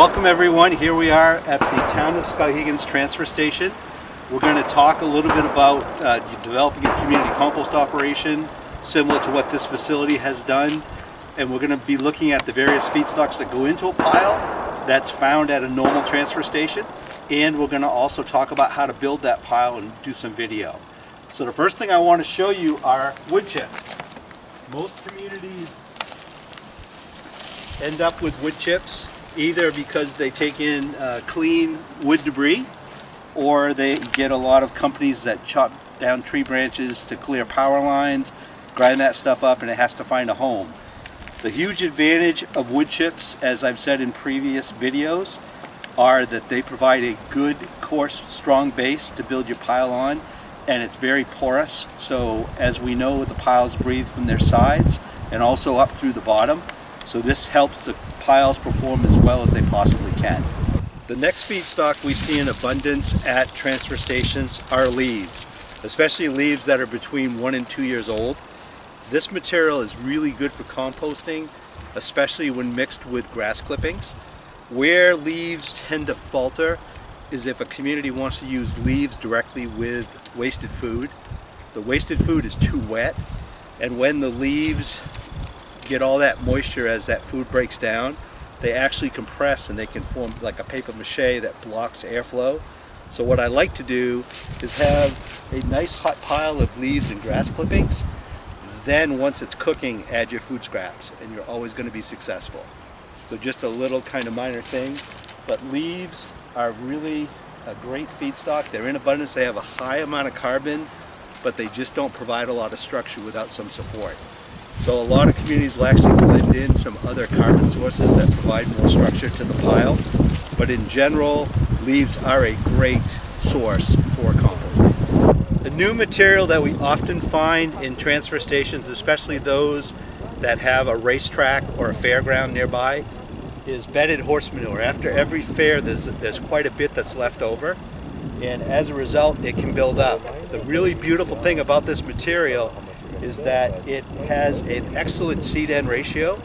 Welcome everyone. Here we are at the town of Skowhegan's transfer station. We're going to talk a little bit about developing a community compost operation similar to what this facility has done. And we're going to be looking at the various feedstocks that go into a pile that's found at a normal transfer station. And we're going to also talk about how to build that pile and do some video. So the first thing I want to show you are wood chips. Most communities end up with wood chips either because they take in clean wood debris, or they get a lot of companies that chop down tree branches to clear power lines, grind that stuff up, and it has to find a home. The huge advantage of wood chips, as I've said in previous videos, are that they provide a good, coarse, strong base to build your pile on, and it's very porous. So as we know, the piles breathe from their sides and also up through the bottom. So this helps the piles perform as well as they possibly can. The next feedstock we see in abundance at transfer stations are leaves, especially leaves that are between 1 and 2 years old. This material is really good for composting, especially when mixed with grass clippings. Where leaves tend to falter is if a community wants to use leaves directly with wasted food. The wasted food is too wet, and when the leaves get all that moisture as that food breaks down, they actually compress and they can form like a paper mache that blocks airflow. So what I like to do is have a nice hot pile of leaves and grass clippings. Then once it's cooking, add your food scraps and you're always going to be successful. So just a little kind of minor thing, but leaves are really a great feedstock. They're in abundance, they have a high amount of carbon, but they just don't provide a lot of structure without some support. So a lot of communities will actually blend in some other carbon sources that provide more structure to the pile. But in general, leaves are a great source for composting. The new material that we often find in transfer stations, especially those that have a racetrack or a fairground nearby, is bedded horse manure. After every fair, there's quite a bit that's left over, and as a result, it can build up. The really beautiful thing about this material is that it has an excellent seed-end ratio,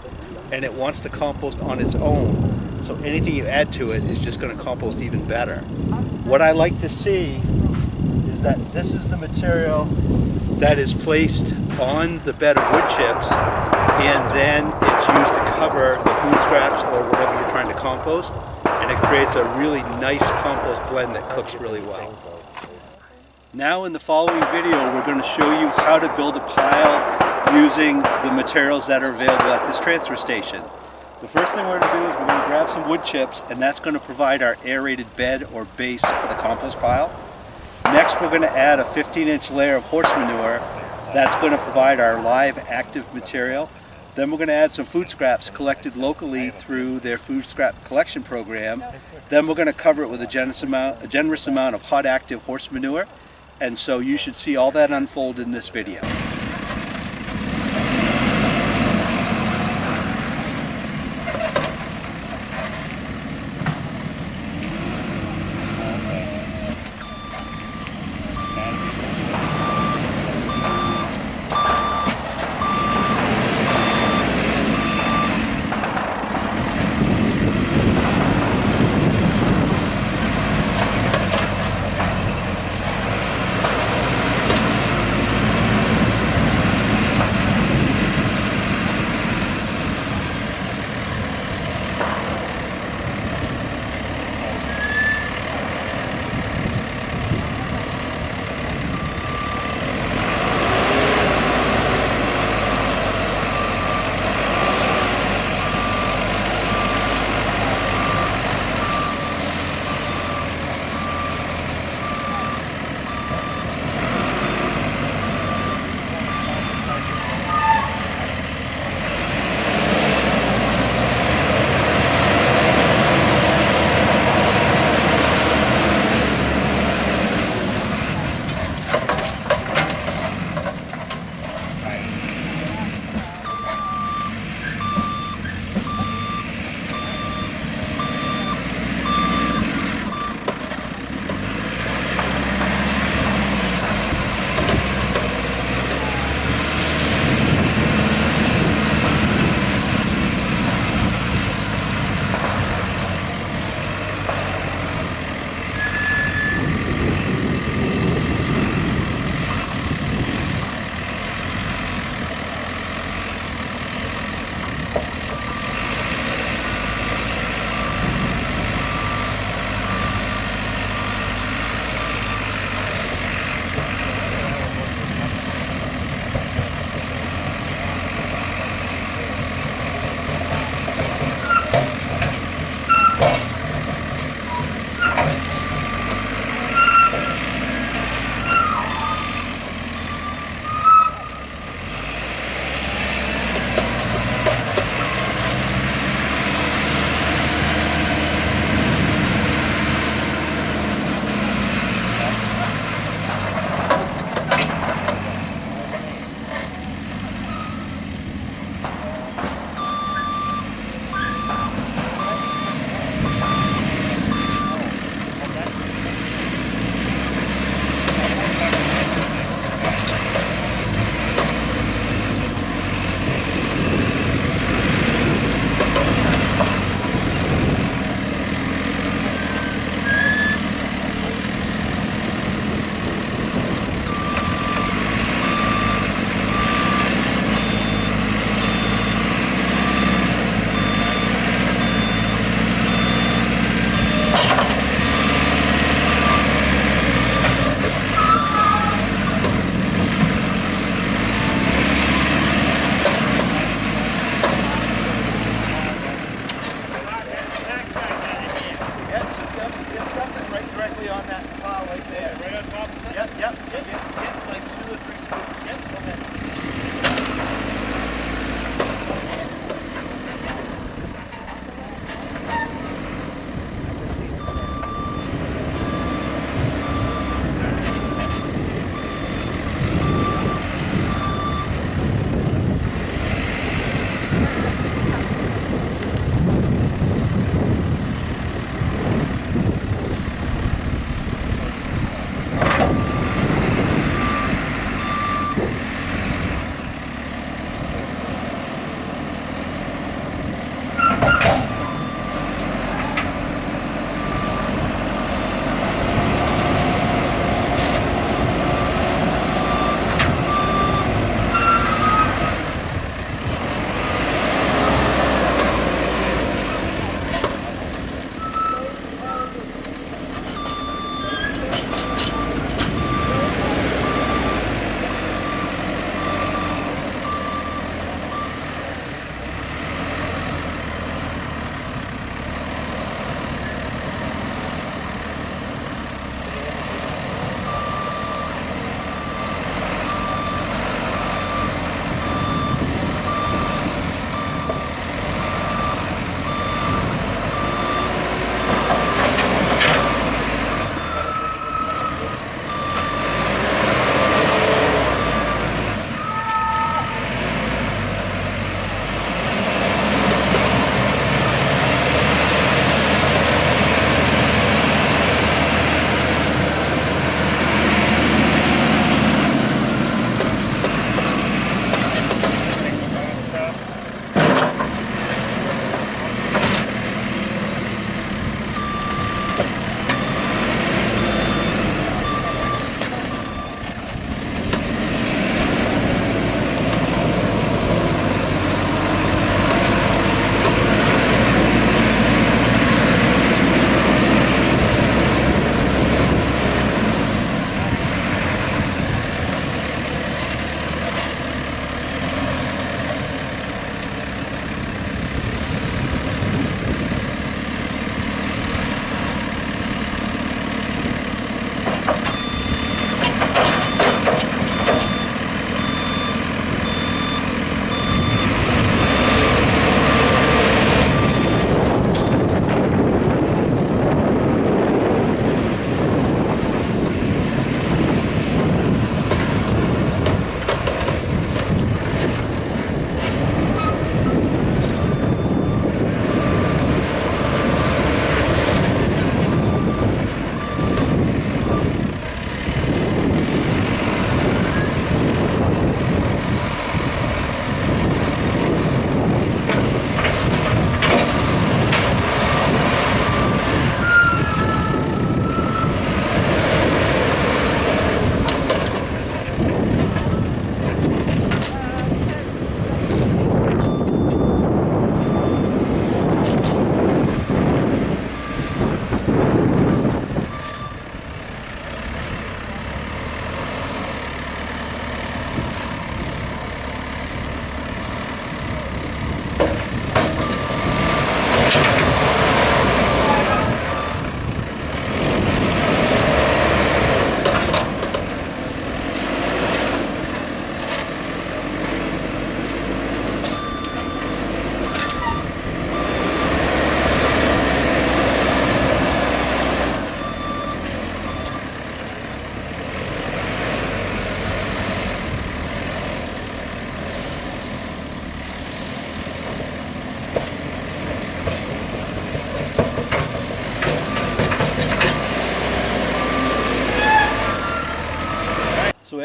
and it wants to compost on its own. So anything you add to it is just going to compost even better. What I like to see is that this is the material that is placed on the bed of wood chips, and then it's used to cover the food scraps or whatever you're trying to compost, and it creates a really nice compost blend that cooks really well. Now in the following video, we're going to show you how to build a pile using the materials that are available at this transfer station. The first thing we're going to do is we're going to grab some wood chips, and that's going to provide our aerated bed or base for the compost pile. Next, we're going to add a 15-inch layer of horse manure. That's going to provide our live active material. Then we're going to add some food scraps collected locally through their food scrap collection program. Then we're going to cover it with a generous amount of hot active horse manure. And so you should see all that unfold in this video.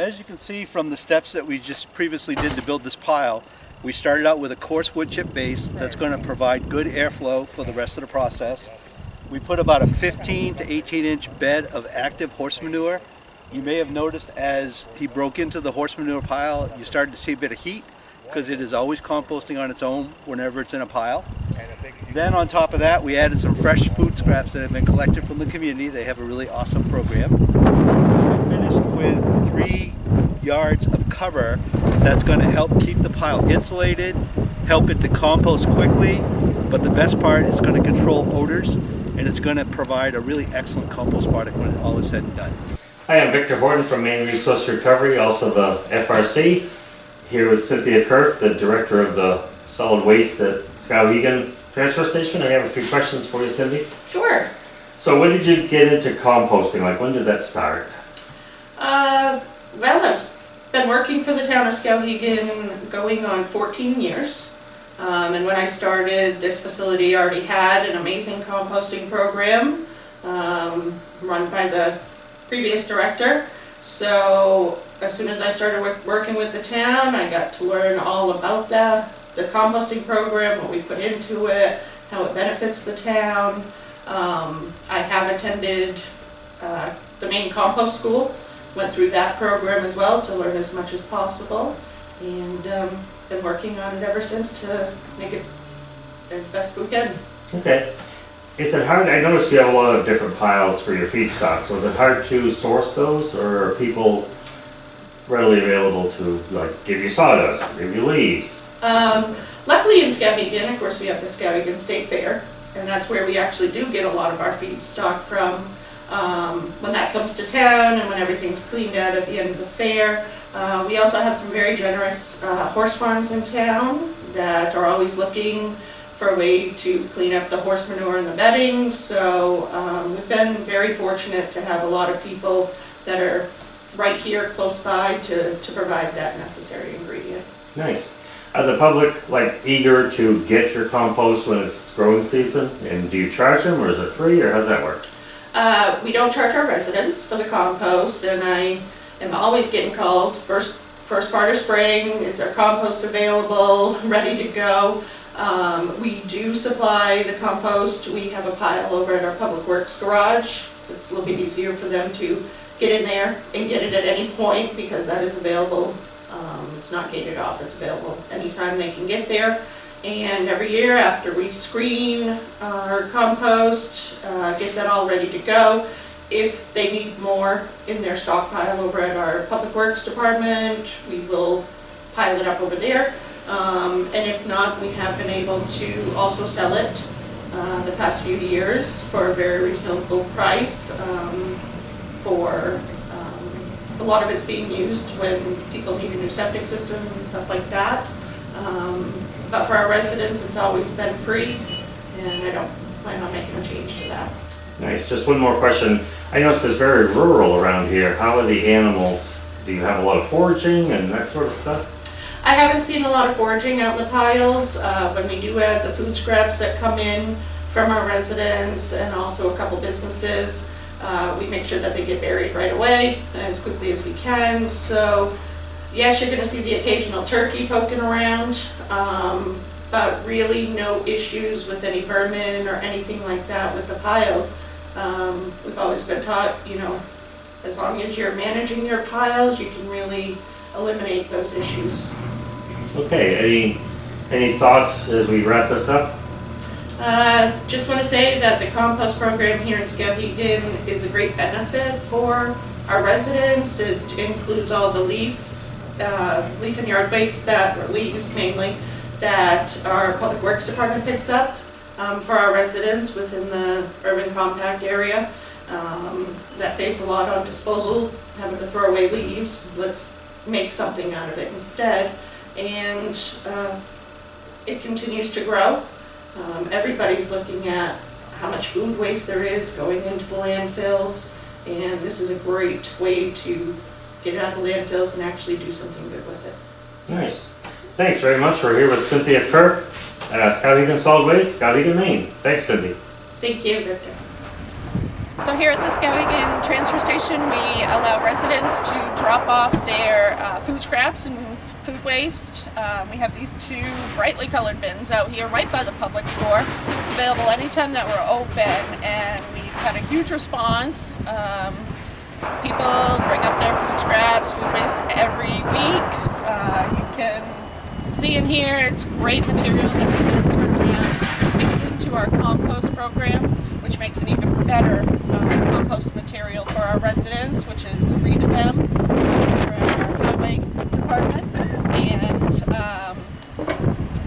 as you can see from the steps that we just previously did to build this pile, we started out with a coarse wood chip base that's going to provide good airflow for the rest of the process. We put about a 15 to 18 inch bed of active horse manure. You may have noticed as he broke into the horse manure pile, you started to see a bit of heat because it is always composting on its own whenever it's in a pile. Then on top of that, we added some fresh food scraps that have been collected from the community. They have a really awesome program. We finished with 3 yards of cover that's going to help keep the pile insulated, help it to compost quickly, but the best part is going to control odors, and it's going to provide a really excellent compost product when all is said and done. Hi, I'm Victor Horton from Maine Resource Recovery, also the FRC. Here with Cynthia Kirk, the Director of the Solid Waste at Skowhegan Transfer Station. I have a few questions for you, Cindy. Sure. So when did you get into composting? Like, when did that start? Well, I've been working for the town of Skowhegan going on 14 years. And when I started, this facility already had an amazing composting program run by the previous director. So as soon as I started working with the town, I got to learn all about the composting program, what we put into it, how it benefits the town. I have attended the Maine Compost School, went through that program as well to learn as much as possible, and been working on it ever since to make it as best we can. Okay. Is it hard? I noticed you have a lot of different piles for your feedstocks. Was it hard to source those, or are people readily available to, like, give you sawdust, give you leaves? Luckily in Skowhegan, of course, we have the Skowhegan State Fair, and that's where we actually do get a lot of our feedstock from. When that comes to town and when everything's cleaned out at the end of the fair. We also have some very generous horse farms in town that are always looking for a way to clean up the horse manure and the bedding. So we've been very fortunate to have a lot of people that are right here close by to provide that necessary ingredient. Nice. Are the public, like, eager to get your compost when it's growing season? And do you charge them, or is it free, or how's that work? We don't charge our residents for the compost, and I am always getting calls first part of spring, is there compost available, ready to go. We do supply the compost. We have a pile over at our Public Works garage. It's a little bit easier for them to get in there and get it at any point because that is available. It's not gated off, it's available anytime they can get there. And every year after we screen our compost, get that all ready to go. If they need more in their stockpile over at our Public Works department, we will pile it up over there. And if not, we have been able to also sell it the past few years for a very reasonable price. A lot of it's being used when people need a new septic system and stuff like that. But for our residents, it's always been free, and I don't plan on making a change to that. Nice. Just one more question. I noticed it's very rural around here. How are the animals? Do you have a lot of foraging and that sort of stuff? I haven't seen a lot of foraging out in the piles. When we do add the food scraps that come in from our residents and also a couple businesses, we make sure that they get buried right away as quickly as we can. So yes, you're going to see the occasional turkey poking around, but really no issues with any vermin or anything like that with the piles. We've always been taught, as long as you're managing your piles, you can really eliminate those issues. Okay, any thoughts as we wrap this up? Just want to say that the compost program here in Skowhegan is a great benefit for our residents. It includes all the leaf and yard waste or leaves mainly, that our Public Works Department picks up for our residents within the urban compact area. That saves a lot on disposal, having to throw away leaves. Let's make something out of it instead. And it continues to grow. Everybody's looking at how much food waste there is going into the landfills, and this is a great way to get it out of the landfills and actually do something good with it. Nice. Thanks very much. We're here with Cynthia Kirk at Skowhegan Solid Waste, Skowhegan, Maine. Thanks, Cindy. Thank you, Victor. So here at the Skowhegan transfer station, we allow residents to drop off their food scraps and food waste. We have these two brightly colored bins out here right by the public store. It's available anytime that we're open, and we've had a huge response. People bring up their food scraps, food waste every week. You can see in here, it's great material that we can turn around, mix into our compost program, which makes an even better compost material for our residents, which is free to them for our highway department,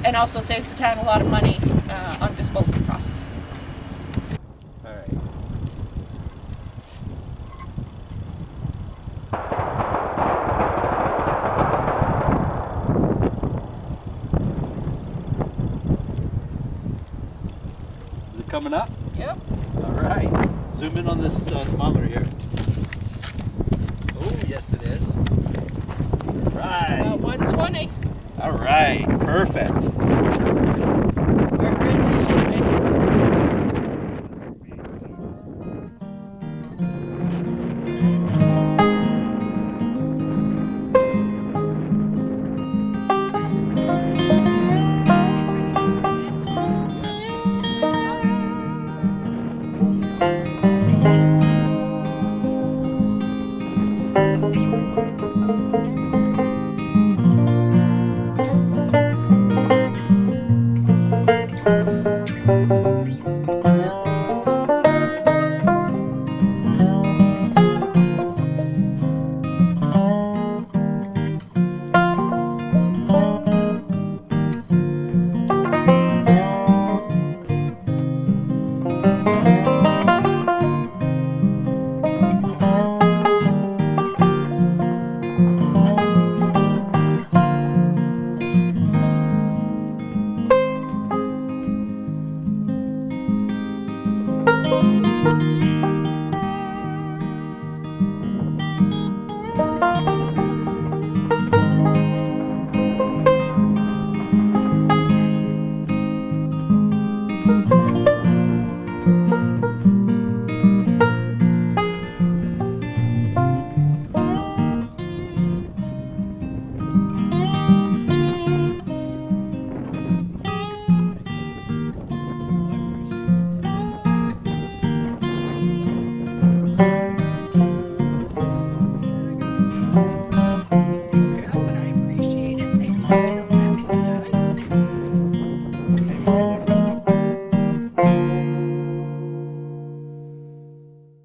and also saves the town a lot of money on disposal costs. All right. Is it coming up? Yep. All right. Zoom in on this thermometer here. Oh, yes it is. Right. About 120. All right. Perfect. Where it should be.